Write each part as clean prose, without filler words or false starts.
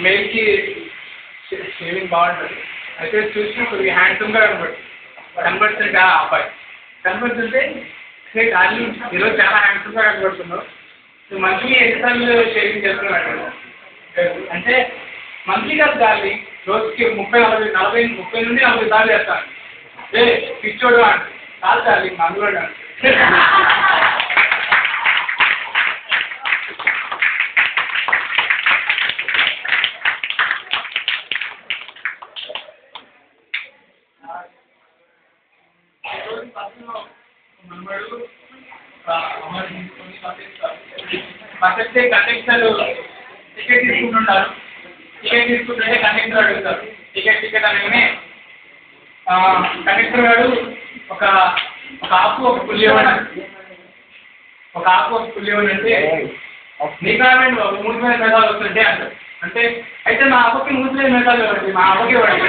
మెయిల్కి షేవింగ్ బాగుంటుంది. అయితే చూసి కొద్దిగా హ్యాండ్సమ్గా కనబడుతుంటే ఆ అబ్బాయి కనబడుతుంటే హే డార్లింగ్ ఈరోజు చాలా హ్యాండ్సమ్గా కనబడుతున్నావు, నువ్వు మంత్లీ ఎన్నిసార్లు షేవింగ్ చేస్తున్నాడు అంటే మంత్లీ కాదు డార్లింగ్, రోజుకి 30 నుండి 40 సార్లు చేస్తాను. ఏ పిచ్చోడు అంటే కాదు డార్లింగ్ మందులోడు అంటే ఫస్ట్ కండక్టర్ టికెట్ తీసుకుంటుంటారు. టికెట్ తీసుకుంటుంటే కండక్టర్ అడుగుతారు టికెట్ అనగానే కండక్టర్ గారు ఒక ఆకు ఒక పుల్లి ఇవ్వండి, ఒక ఆకు ఒక పుల్లి ఇవ్వండి అంటే నీ కారణం బాబు 3,000 మెగాలు వస్తుంటే అంటారు. అంటే అయితే మా అబ్బకి 3,000 మెగాలు ఇవ్వండి, మా అబ్బకి ఇవ్వండి.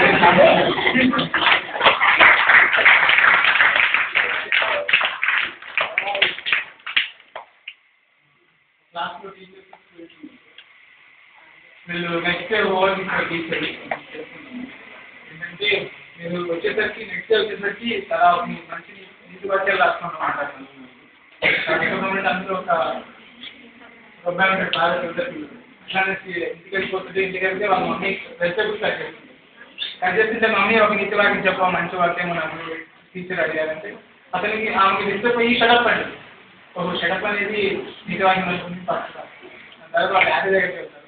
క్లాస్లో టీచర్స్ వీళ్ళు నెక్స్ట్ ఓవర్ టీచర్ ఏంటంటే మీరు వచ్చేసరికి చాలా మంచి నీటి వాక్యాలు రాసుకుంటామాట. అందులో ఒక అబ్బాయి ఉంటాడు బాగా చదువుతారు, అట్లానేసి ఇంటికి వెళ్ళిపోతుంది. ఇంటికి వెళ్తే వాళ్ళ మమ్మీ వెజిటబుల్స్ కట్ చేస్తుంటే మమ్మీ ఒక నీతి వాక్యం చెప్పా మంచి వాక్యం ఉన్నప్పుడు టీచర్ అడిగారంటే అతనికి ఆమెకి డిస్టర్బ్ అయ్యి షడప్ అండి. ఒక షడప్ అనేది నీతి వాక్యం అనుకుంది ఫస్ట్. తర్వాత వాళ్ళ డాడీ దగ్గరికి వెళ్తారు.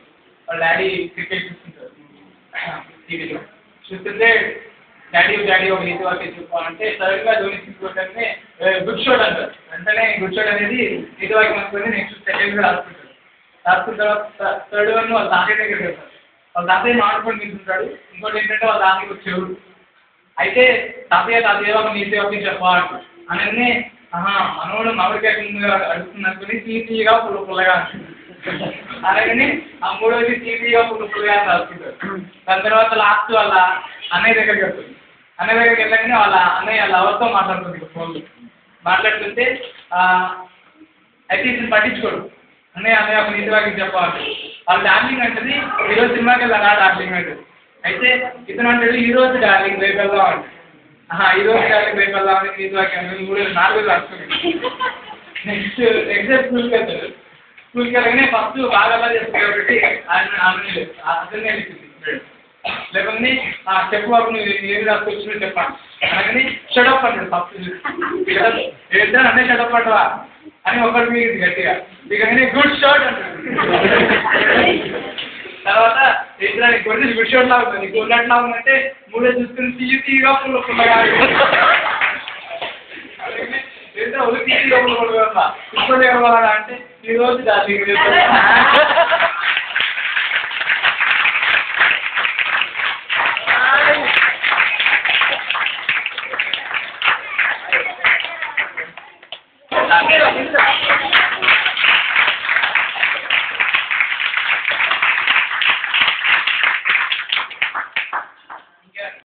వాళ్ళ డాడీ క్రికెట్ చూస్తుంటారు టీవీలో. చూస్తుంటే డాడీ ఒక నీతి వాక్యం చెప్పాలంటే సడన్గా ధోని తీసుకుంటే గుడ్ షాట్ అంటారు. వెంటనే గుడ్ షాట్ అనేది నీతి వాక్యం అనుకుని నెక్స్ట్ సెకండ్గా రాసుకుంటారు. రాసుకున్న తర్వాత థర్డ్ వన్ వాళ్ళ తాతయ్య దగ్గరికి వెళ్తారు. వాళ్ళ తాతయ్య ఆడుకొని తింటుంటాడు. ఇంకోటి ఏంటంటే వాళ్ళ తాతయ్యకి ఒక చెవుడు. అయితే తాతయ్య ఒక నీతి వాక్యం చెప్పాలంటారు. అనగానే మనోడు మామిడికాయ ముందుగా అడుగుతున్నట్టుని తీపిగా పుల్లగా అంటుంది. అలాగని ఆ మూడోది తీపిగా పుల్లగా రాసుకుంటారు. దాని తర్వాత లాస్ట్ వాళ్ళ అన్నయ్య దగ్గరికి వెళ్తుంది. అన్నయ్య దగ్గరికి వెళ్ళగానే వాళ్ళ అన్నయ్య లవర్తో మాట్లాడుతుంది ఫోన్లో. మాట్లాడుతుంటే అయితే ఇతను పట్టించుకోడు. అన్నయ్య ఒక నీతి వాక్యం చెప్పాలి. వాళ్ళ డార్లింగ్ అంటది ఈరోజు సినిమాకి వెళ్ళారా డార్లింగ్ అంటది. అయితే ఇతను అంటాడు ఈరోజు డార్లింగ్ రేపు వెళ్దాం అంటాడు. ఈరోజు డార్లింగ్ రేపు వెళ్దాం అంటే నీతి వాక్యం 4 రాసుకుంటాడు. నెక్స్ట్ స్కూల్కి వెళ్తాడు. స్కూల్కి వెళ్ళగానే ఫస్ట్ బాగా చేస్తుంది కాబట్టి అతనే లేకపోతే చెప్పు బాబు నువ్వు ఏమి రాసుకొచ్చినా చెప్పాను అలాగని షడప్ అంటాడు. ఫస్ట్ ఏంటో అన్నీ షడప్ అంటవా అని ఒకటి మీకు గట్టిగా దిగగానే గుడ్ షాట్ అంటాడు. తర్వాత ఏంటో కొన్ని గుడ్ షాట్ లా ఉంటుంది, గుడ్ లా ఉందంటే మూడో చూసుకుని తీగా పుల్లగా ఏంటో ఒక తీగా పుల్లగా ఇప్పుడు ఎవరు అంటే ఈరోజు డార్లింగ్